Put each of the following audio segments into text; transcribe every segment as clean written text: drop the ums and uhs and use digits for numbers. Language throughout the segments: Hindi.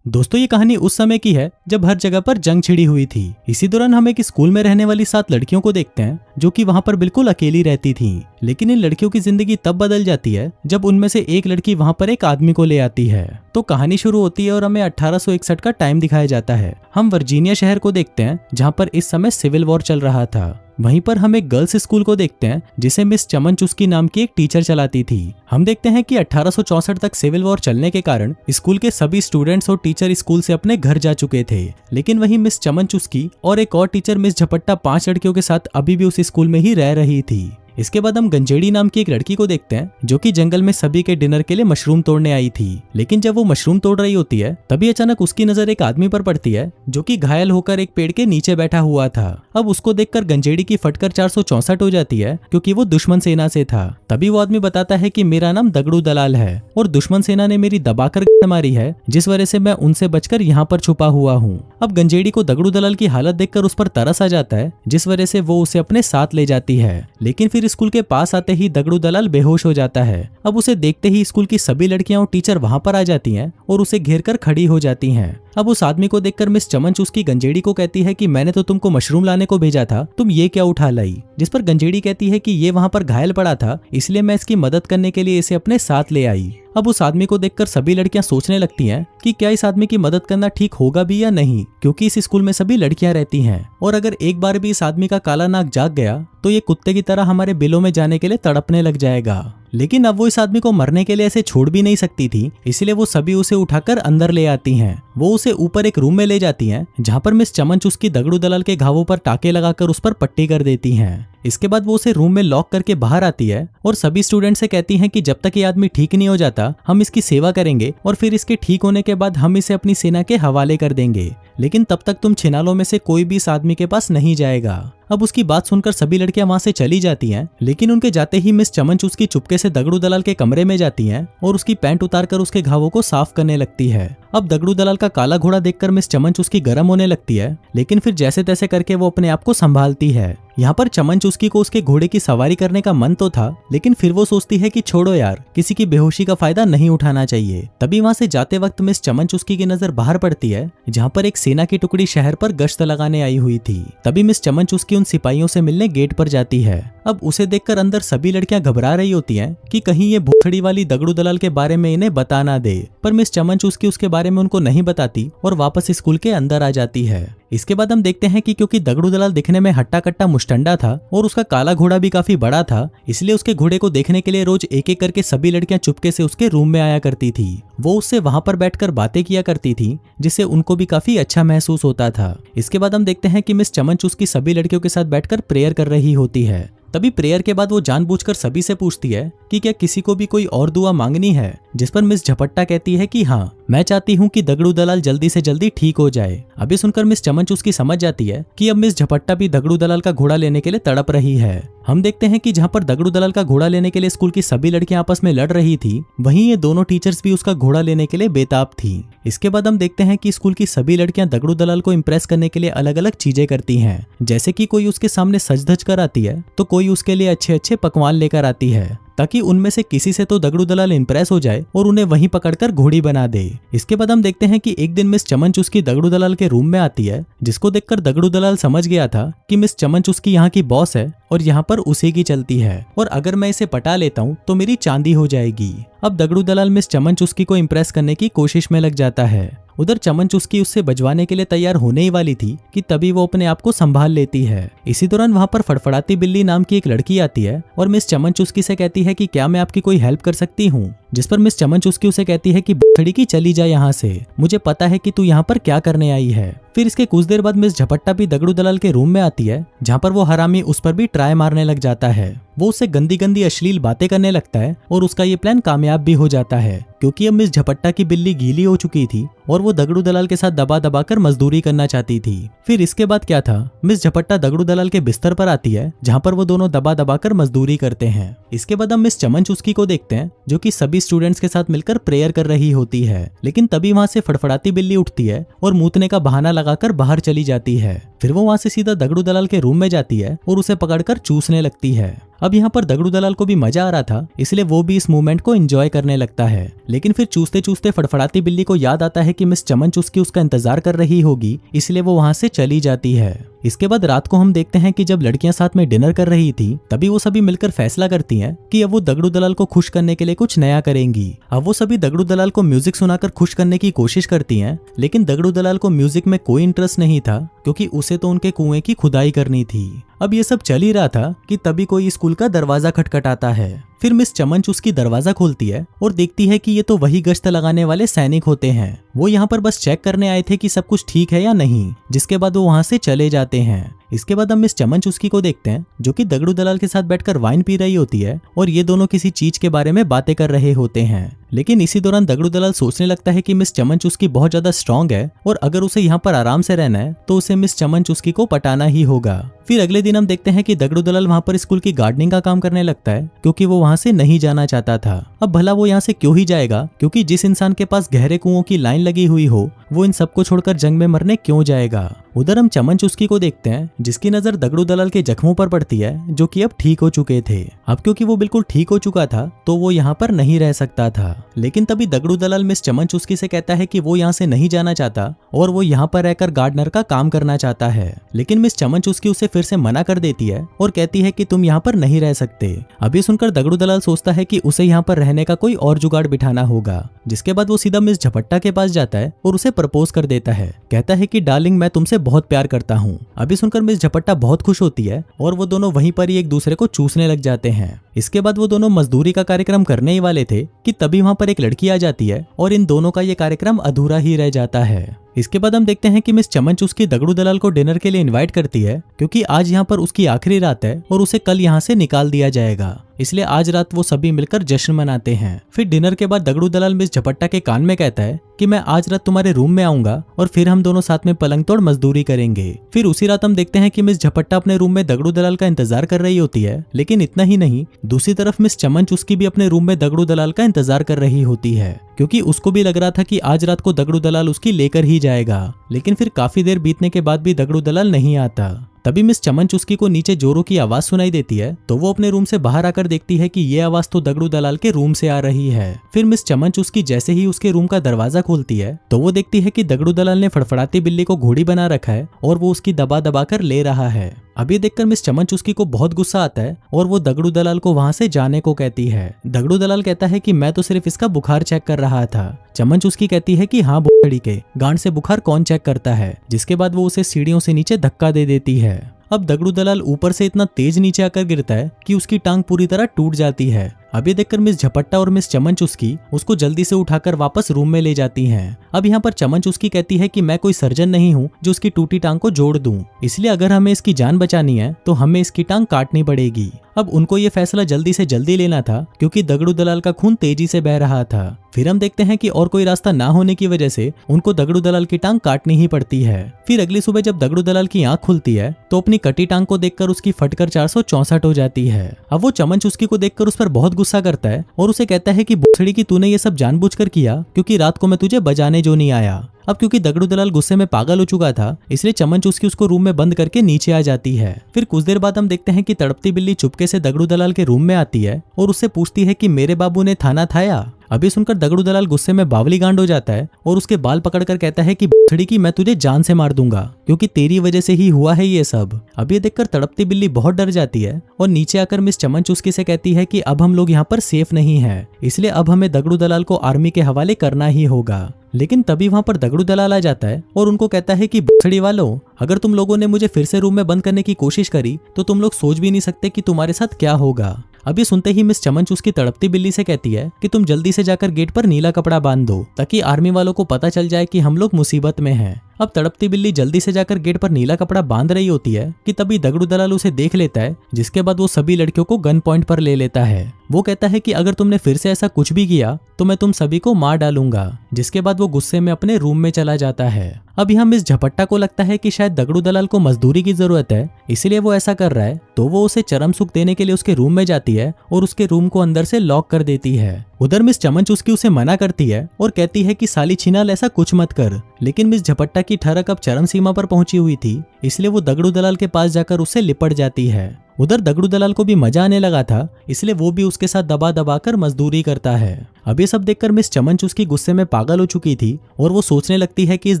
दोस्तों ये कहानी उस समय की है जब हर जगह पर जंग छिड़ी हुई थी। इसी दौरान हम एक स्कूल में रहने वाली 7 लड़कियों को देखते हैं जो कि वहां पर बिल्कुल अकेली रहती थीं। लेकिन इन लड़कियों की जिंदगी तब बदल जाती है जब उनमें से एक लड़की वहां पर एक आदमी को ले आती है। तो कहानी शुरू होती है और हमें 1861 का टाइम दिखाया जाता है। हम वर्जीनिया शहर को देखते हैं जहाँ पर इस समय सिविल वॉर चल रहा था। वहीं पर हम एक गर्ल्स स्कूल को देखते हैं जिसे मिस चमन चुस्की नाम की एक टीचर चलाती थी। हम देखते हैं कि 1864 तक सिविल वॉर चलने के कारण स्कूल के सभी स्टूडेंट्स और टीचर स्कूल से अपने घर जा चुके थे। लेकिन वहीं मिस चमन चुस्की और एक और टीचर मिस झपट्टा 5 लड़कियों के साथ अभी भी उस स्कूल में ही रह रही थी। इसके बाद हम गंजेड़ी नाम की एक लड़की को देखते हैं जो कि जंगल में सभी के डिनर के लिए मशरूम तोड़ने आई थी। लेकिन जब वो मशरूम तोड़ रही होती है तभी अचानक उसकी नजर एक आदमी पर पड़ती है जो कि घायल होकर एक पेड़ के नीचे बैठा हुआ था। अब उसको देखकर गंजेड़ी की फटकर 464 हो जाती है क्योंकि वो दुश्मन सेना से था। तभी वो आदमी बताता है कि मेरा नाम दगड़ू दलाल है और दुश्मन सेना ने मेरी दबाकर मारी है जिस वजह से मैं उनसे बचकर यहाँ पर छुपा हुआ हूँ। अब गंजेड़ी को दगड़ू दलाल की हालत देखकर उस पर तरस आ जाता है जिस वजह से वो उसे अपने साथ ले जाती है। लेकिन फिर स्कूल के पास आते ही दगड़ू दलाल बेहोश हो जाता है। अब उसे देखते ही स्कूल की सभी लड़कियां और टीचर वहां पर आ जाती हैं और उसे घेर कर खड़ी हो जाती हैं। अब उस आदमी को देखकर मिस चमन चुस्की गंजेड़ी को कहती है कि मैंने तो तुमको मशरूम लाने को भेजा था, तुम ये क्या उठा लाई। जिस पर गंजेड़ी कहती है कि ये वहां पर घायल पड़ा था इसलिए मैं इसकी मदद करने के लिए इसे अपने साथ ले आई। अब उस आदमी को देखकर सभी लड़कियां सोचने लगती हैं कि क्या इस आदमी की मदद करना ठीक होगा भी या नहीं, क्योंकि इस स्कूल में सभी लड़कियां रहती हैं और अगर एक बार भी इस आदमी का काला नाक जाग गया तो ये कुत्ते की तरह हमारे बिलों में जाने के लिए तड़पने लग जाएगा। लेकिन अब वो इस आदमी को मरने के लिए ऐसे छोड़ भी नहीं सकती थी, इसलिए वो सभी उसे उठाकर अंदर ले आती हैं। वो उसे ऊपर एक रूम में ले जाती हैं जहाँ पर मिस चमन चुस्की दगड़ू दलाल के घावों पर टाके लगाकर उस पर पट्टी कर देती हैं। इसके बाद वो उसे रूम में लॉक करके बाहर आती है और सभी स्टूडेंट से कहती हैं कि जब तक ये आदमी ठीक नहीं हो जाता हम इसकी सेवा करेंगे और फिर इसके ठीक होने के बाद हम इसे अपनी सेना के हवाले कर देंगे। लेकिन तब तक तुम छिनालों में से कोई भी इस आदमी के पास नहीं जाएगा। अब उसकी बात सुनकर सभी लड़कियां वहां से चली जाती हैं। लेकिन उनके जाते ही मिस चमन चुस्की चुपके से दगड़ू दलाल के कमरे में जाती हैं और उसकी पैंट उतारकर उसके घावों को साफ करने लगती है। अब दगड़ू दलाल का काला घोड़ा देखकर मिस चमन चुस्की गर्म होने लगती है, लेकिन फिर जैसे तैसे करके वो अपने आप को संभालती है। यहाँ पर चमन चुस्की को उसके घोड़े की सवारी करने का मन तो था, लेकिन फिर वो सोचती है कि छोड़ो यार, किसी की बेहोशी का फायदा नहीं उठाना चाहिए। तभी वहां से जाते वक्त मिस चमन चुस्की की नजर बाहर पड़ती है जहाँ पर एक सेना की टुकड़ी शहर पर गश्त लगाने आई हुई थी। तभी मिस चमन चुस्की उन सिपाहियों से मिलने गेट पर जाती है। अब उसे देखकर अंदर सभी लड़कियां घबरा रही होती हैं कि कहीं ये भूखड़ी वाली दगड़ू दलाल के बारे में इन्हें बता ना दे, पर मिस चमन चुस्की उसके बारे में उनको नहीं बताती और वापस स्कूल के अंदर आ जाती है। इसके बाद हम देखते हैं कि क्योंकि दगड़ू दलाल दिखने में हट्टा कट्टा मुस्टंडा था और उसका काला घोड़ा भी काफी बड़ा था, इसलिए उसके घोड़े को देखने के लिए रोज एक एक करके सभी लड़कियां चुपके से उसके रूम में आया करती थी। वो उससे वहां पर बैठकर बातें किया करती थी जिससे उनको भी काफी अच्छा महसूस होता था। इसके बाद हम देखते हैं कि मिस चमन चुस्की सभी लड़कियों के साथ बैठकर प्रेयर कर रही होती है। तभी प्रेयर के बाद वो जानबूझकर सभी से पूछती है कि क्या किसी को भी कोई और दुआ मांगनी है, जिस पर मिस झपट्टा कहती है कि हाँ, मैं चाहती हूँ कि दगड़ू दलाल जल्दी से जल्दी ठीक हो जाए। अभी सुनकर मिस चमन चुस्की समझ जाती है कि अब मिस झपट्टा भी दगड़ू दलाल का घोड़ा लेने के लिए तड़प रही है। हम देखते हैं कि जहाँ पर दगड़ू दलाल का घोड़ा लेने के लिए स्कूल की सभी लड़कियां आपस में लड़ रही थी, वहीं ये दोनों टीचर्स भी उसका घोड़ा लेने के लिए बेताब थी। इसके बाद हम देखते हैं कि स्कूल की सभी लड़कियां दगड़ू दलाल को इम्प्रेस करने के लिए अलग अलग चीजें करती हैं, जैसे कि कोई उसके सामने सज धज कर आती है तो कोई उसके लिए अच्छे अच्छे पकवान लेकर आती है ताकि उनमें से किसी से तो दगड़ू दलाल इंप्रेस हो जाए और उन्हें वहीं पकड़कर घोड़ी बना दे। इसके बाद हम देखते हैं कि एक दिन मिस चमन चुस्की दगड़ू दलाल के रूम में आती है, जिसको देखकर दगड़ू दलाल समझ गया था कि मिस चमन चुस्की यहाँ की बॉस है और यहाँ पर उसी की चलती है और अगर मैं इसे पटा लेता हूँ तो मेरी चांदी हो जाएगी। अब दगड़ू दलाल मिस चमन चुस्की को इम्प्रेस करने की कोशिश में लग जाता है। उधर चमन चुस्की उससे बजवाने के लिए तैयार होने ही वाली थी कि तभी वो अपने आप को संभाल लेती है। इसी दौरान वहां पर फड़फड़ाती बिल्ली नाम की एक लड़की आती है और मिस चमन चुस्की से कहती है कि क्या मैं आपकी कोई हेल्प कर सकती हूँ, जिस पर मिस चमन चुस्की उसे कहती है कि बुखड़ी की चली जा यहाँ से, मुझे पता है कि तू यहाँ पर क्या करने आई है। फिर इसके कुछ देर बाद मिस झपट्टा भी दगड़ू दलाल के रूम में आती है जहाँ पर वो हरामी उस पर भी ट्राई मारने लग जाता है। वो उससे गंदी गंदी अश्लील बातें करने लगता है और उसका ये प्लान कामयाब भी हो जाता है क्योंकि अब मिस झपट्टा की बिल्ली गीली हो चुकी थी और वो दगड़ू दलाल के साथ दबा दबा कर मजदूरी करना चाहती थी। फिर इसके बाद क्या था, मिस झपट्टा दगड़ू दलाल के बिस्तर पर आती है जहाँ पर वो दोनों दबा दबा कर मजदूरी करते हैं। इसके बाद हम मिस चमन चुस्की को देखते हैं जो कि सभी स्टूडेंट्स के साथ मिलकर प्रेयर कर रही होती है, लेकिन तभी वहां से फड़फड़ाती बिल्ली उठती है और मूतने का बहाना लगाकर बाहर चली जाती है। फिर वो वहां से सीधा दगड़ू दलाल के रूम में जाती है और उसे पकड़कर चूसने लगती है। अब यहाँ पर दगड़ू दलाल को भी मजा आ रहा था, इसलिए वो भी इस मूवमेंट को एंजॉय करने लगता है। लेकिन फिर चूसते चूसते फड़फड़ाती बिल्ली को याद आता है कि मिस चमन चुस्की उसका इंतजार कर रही होगी, इसलिए वो वहां से चली जाती है। इसके बाद रात को हम देखते हैं कि जब लड़कियां साथ में डिनर कर रही थी, तभी वो सभी मिलकर फैसला करती हैं कि अब वो दगड़ू दलाल को खुश करने के लिए कुछ नया करेंगी। अब वो सभी दगड़ू दलाल को म्यूजिक सुनाकर खुश करने की कोशिश करती हैं, लेकिन दगड़ू दलाल को म्यूजिक में कोई इंटरेस्ट नहीं था, क्योंकि उसे तो उनके कुएं की खुदाई करनी थी। अब ये सब चल ही रहा था कि तभी कोई स्कूल का दरवाजा खटखटाता है। फिर मिस चमन चुस्की दरवाजा खोलती है और देखती है कि ये तो वही गश्त लगाने वाले सैनिक होते हैं। वो यहाँ पर बस चेक करने आए थे कि सब कुछ ठीक है या नहीं, जिसके बाद वो वहां से चले जाते हैं। इसके बाद हम मिस चमन चुस्की को देखते हैं, जो कि दगड़ू दलाल के साथ बैठकर वाइन पी रही होती है और ये दोनों किसी चीज के बारे में बातें कर रहे होते हैं। लेकिन इसी दौरान दगड़ू दलाल सोचने लगता है कि मिस चमन चुस्की बहुत ज्यादा स्ट्रांग है और अगर उसे यहाँ पर आराम से रहना है तो उसे मिस चमन चुस्की को पटाना ही होगा। फिर अगले दिन हम देखते हैं कि दगड़ू दलाल वहाँ पर स्कूल की गार्डनिंग का काम करने लगता है, क्योंकि वो वहाँ से नहीं जाना चाहता था। अब भला वो यहाँ से क्यों ही जाएगा, क्योंकि जिस इंसान के पास गहरे कुओं की लाइन लगी हुई हो वो इन सबको छोड़कर जंग में मरने क्यों जाएगा। उधर हम चमन चुस्की को देखते हैं, जिसकी नजर दगड़ू दलाल के जख्मों पर पड़ती है, जो कि अब ठीक हो चुके थे। अब क्योंकि वो बिल्कुल ठीक हो चुका था तो वो यहाँ पर नहीं रह सकता था। लेकिन तभी दगड़ू दलाल मिस चमन चुस्की से कहता है कि वो यहाँ से नहीं जाना चाहता और वो यहाँ पर रहकर गार्डनर का काम करना चाहता है। लेकिन मिस चमन चुस्की उसे फिर से मना कर देती है और कहती है कि तुम यहाँ पर नहीं रह सकते। अब ये सुनकर दगड़ू दलाल सोचता है कि उसे यहाँ पर रहने का कोई और जुगाड़ बिठाना होगा। जिसके बाद वो सीधा मिस झपट्टा के पास जाता है और उसे प्रपोज कर देता है। कहता है कि डार्लिंग, मैं तुमसे बहुत प्यार करता हूँ। अभी सुनकर मिस झपट्टा बहुत खुश होती है और वो दोनों वहीं पर ही एक दूसरे को चूसने लग जाते हैं। इसके बाद वो दोनों मजदूरी का कार्यक्रम करने ही वाले थे कि तभी वहां पर एक लड़की आ जाती है और इन दोनों का ये कार्यक्रम अधूरा ही रह जाता है। इसके बाद हम देखते हैं कि मिस चमन चुस्की दगड़ू दलाल को डिनर के लिए इनवाइट करती है, क्योंकि आज यहाँ पर उसकी आखिरी रात है और उसे कल यहाँ से निकाल दिया जाएगा। इसलिए आज रात वो सभी मिलकर जश्न मनाते हैं। फिर डिनर के बाद दगड़ू दलाल मिस झपट्टा के कान में कहता है कि मैं आज रात तुम्हारे रूम में आऊंगा और फिर हम दोनों साथ में पलंग तोड़ मजदूरी करेंगे। फिर उसी रात हम देखते हैं कि मिस झपट्टा अपने रूम में दगड़ू दलाल का इंतजार कर रही होती है। लेकिन इतना ही नहीं, दूसरी तरफ मिस चमन चुस्की भी अपने रूम में दगड़ू दलाल का इंतजार कर रही होती है, क्योंकि उसको भी लग रहा था कि आज रात को दगड़ू दलाल उसकी लेकर ही जाएगा। लेकिन फिर काफी देर बीतने के बाद भी दगड़ू दलाल नहीं आता। तभी मिस चमन चुस्की को नीचे जोरों की आवाज सुनाई देती है, तो वो अपने रूम से बाहर आकर देखती है कि ये आवाज तो दगड़ू दलाल के रूम से आ रही है। फिर मिस चमन चुस्की जैसे ही उसके रूम का दरवाजा खोलती है तो वो देखती है कि दगड़ू दलाल ने फड़फड़ाती बिल्ली को घोड़ी बना रखा है और वो उसकी दबा दबा कर ले रहा है। अब ये देखकर मिस चमन चुस्की को बहुत गुस्सा आता है और वो दगड़ू दलाल को वहां से जाने को कहती है। दगड़ू दलाल कहता है कि मैं तो सिर्फ इसका बुखार चेक कर रहा था। चमन चुस्की कहती है कि हाँ बुखड़ी के गांड से बुखार कौन चेक करता है, जिसके बाद वो उसे सीढ़ियों से नीचे धक्का दे देती है। अब दगड़ू दलाल ऊपर से इतना तेज नीचे आकर गिरता है कि उसकी टांग पूरी तरह टूट जाती है। अब ये देखकर मिस झपट्टा और मिस चमन चुस्की उसको जल्दी से उठाकर वापस रूम में ले जाती हैं। अब यहाँ पर चमन चुस्की कहती है कि मैं कोई सर्जन नहीं हूँ जो उसकी टूटी टांग को जोड़ दूं, इसलिए अगर हमें इसकी जान बचानी है तो हमें इसकी टांग काटनी पड़ेगी। अब उनको ये फैसला जल्दी से जल्दी लेना था, क्योंकि दगड़ू दलाल का खून तेजी से बह रहा था। फिर हम देखते हैं कि और कोई रास्ता ना होने की वजह से उनको दगड़ू दलाल की टांग काटनी ही पड़ती है। फिर अगली सुबह जब दगड़ू दलाल की आंख खुलती है तो अपनी कटी टांग को देखकर उसकी फटकर 464 हो जाती है। अब वो चमन चुस्की को देखकर उस पर बहुत गुस्सा करता है और उसे कहता है कि भोसड़ी की तूने ये सब जानबूझकर किया, क्योंकि रात को मैं तुझे बजाने जो नहीं आया। अब क्योंकि दगड़ू दलाल गुस्से में पागल हो चुका था, इसलिए चमन चुस्की उसको रूम में बंद करके नीचे आ जाती है। फिर कुछ देर बाद हम देखते हैं कि तड़पती बिल्ली चुपके से दगड़ू दलाल के रूम में आती है और उससे पूछती है कि मेरे बाबू ने थाना थाया। अभी सुनकर दगड़ू दलाल गुस्से में बावली गांड हो जाता है और उसके बाल पकड़कर कहता है कि भोसड़ी की मैं तुझे जान से मार दूंगा, क्योंकि तेरी वजह से ही हुआ है ये सब। अब ये देखकर तड़पती बिल्ली बहुत डर जाती है और नीचे आकर मिस चमन चुस्की से कहती है कि अब हम लोग यहाँ पर सेफ नहीं है, इसलिए अब हमें दगड़ू दलाल को आर्मी के हवाले करना ही होगा। लेकिन तभी वहां पर दगड़ू दलाल आ जाता है और उनको कहता है कि भोसड़ी वालों, अगर तुम लोगों ने मुझे फिर से रूम में बंद करने की कोशिश करी तो तुम लोग सोच भी नहीं सकते कि तुम्हारे साथ क्या होगा। अब ये सुनते ही मिस चमन चुस्की तड़पती बिल्ली से कहती है कि तुम जल्दी से जाकर गेट पर नीला कपड़ा बांध दो, ताकि आर्मी वालों को पता चल जाए कि हम लोग मुसीबत में हैं। अब तड़पती बिल्ली जल्दी से जाकर गेट पर नीला कपड़ा बांध रही होती है कि तभी दगड़ू दलाल उसे देख लेता है, जिसके बाद वो सभी लड़कियों को गन पॉइंट पर ले लेता है। वो कहता है कि अगर तुमने फिर से ऐसा कुछ भी किया तो मैं तुम सभी को मार डालूंगा, जिसके बाद वो गुस्से में अपने रूम में चला जाता है। अब यहाँ मिस झपट्टा को लगता है कि शायद दगड़ू दलाल को मजदूरी की जरूरत है, इसीलिए वो ऐसा कर रहा है, तो वो उसे चरम सुख देने के लिए उसके रूम में जाती है और उसके रूम को अंदर से लॉक कर देती है। उधर मिस चमन चुस्की उसे मना करती है और कहती है कि साली छिनाल ऐसा कुछ मत कर, लेकिन मिस झपट्टा की ठरक अब चरम सीमा पर पहुंची हुई थी, इसलिए वो दगड़ू दलाल के पास जाकर उससे लिपट जाती है। उधर दगड़ू दलाल को भी मजा आने लगा था, इसलिए वो भी उसके साथ दबा दबा कर मजदूरी करता है। अब ये सब देखकर मिस चमन चुस्की गुस्से में पागल हो चुकी थी और वो सोचने लगती है कि इस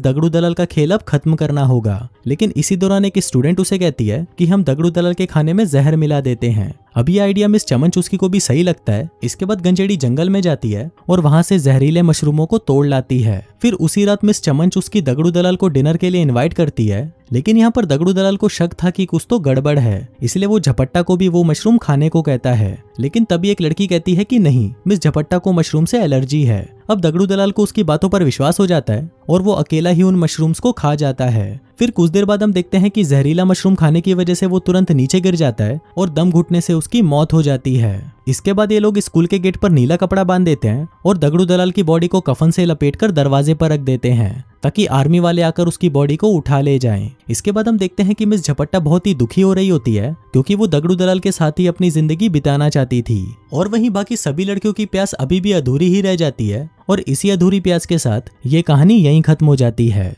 दगड़ू दलाल का खेल अब खत्म करना होगा। लेकिन इसी दौरान एक स्टूडेंट उसे कहती है कि हम दगड़ू दलाल के खाने में जहर मिला देते हैं। अब ये आइडिया मिस चमन चुस्की को भी सही लगता है। इसके बाद गंजेड़ी जंगल में जाती है और वहां से जहरीले मशरूमों को तोड़ लाती है। फिर उसी रात मिस चमन चुस्की दगड़ू दलाल को डिनर के लिए इनवाइट करती है, लेकिन यहाँ पर दगड़ू दलाल को शक था कि कुछ तो गड़बड़ है, इसलिए वो झपट्टा को भी वो मशरूम खाने को कहता है। लेकिन तभी एक लड़की कहती है कि नहीं, मिस झपट्टा को मशरूम से एलर्जी है। अब दगड़ू दलाल को उसकी बातों पर विश्वास हो जाता है और वो अकेला ही उन मशरूम्स को खा जाता है। फिर कुछ देर बाद हम देखते हैं कि जहरीला मशरूम खाने की वजह से वो तुरंत नीचे गिर जाता है और दम घुटने से उसकी मौत हो जाती है। इसके बाद ये लोग स्कूल के गेट पर नीला कपड़ा बांध देते हैं और दगड़ू दलाल की बॉडी को कफन से लपेटकर दरवाजे पर रख देते हैं ताकि आर्मी वाले आकर उसकी बॉडी को उठा ले जाएं। इसके बाद हम देखते हैं कि मिस झपट्टा बहुत ही दुखी हो रही होती है क्योंकि वो दगड़ू दलाल के साथ ही अपनी जिंदगी बिताना चाहती थी और वहीं बाकी सभी लड़कियों की प्यास अभी भी अधूरी ही रह जाती है और इसी अधूरी प्यास के साथ ये कहानी यहीं खत्म हो जाती है।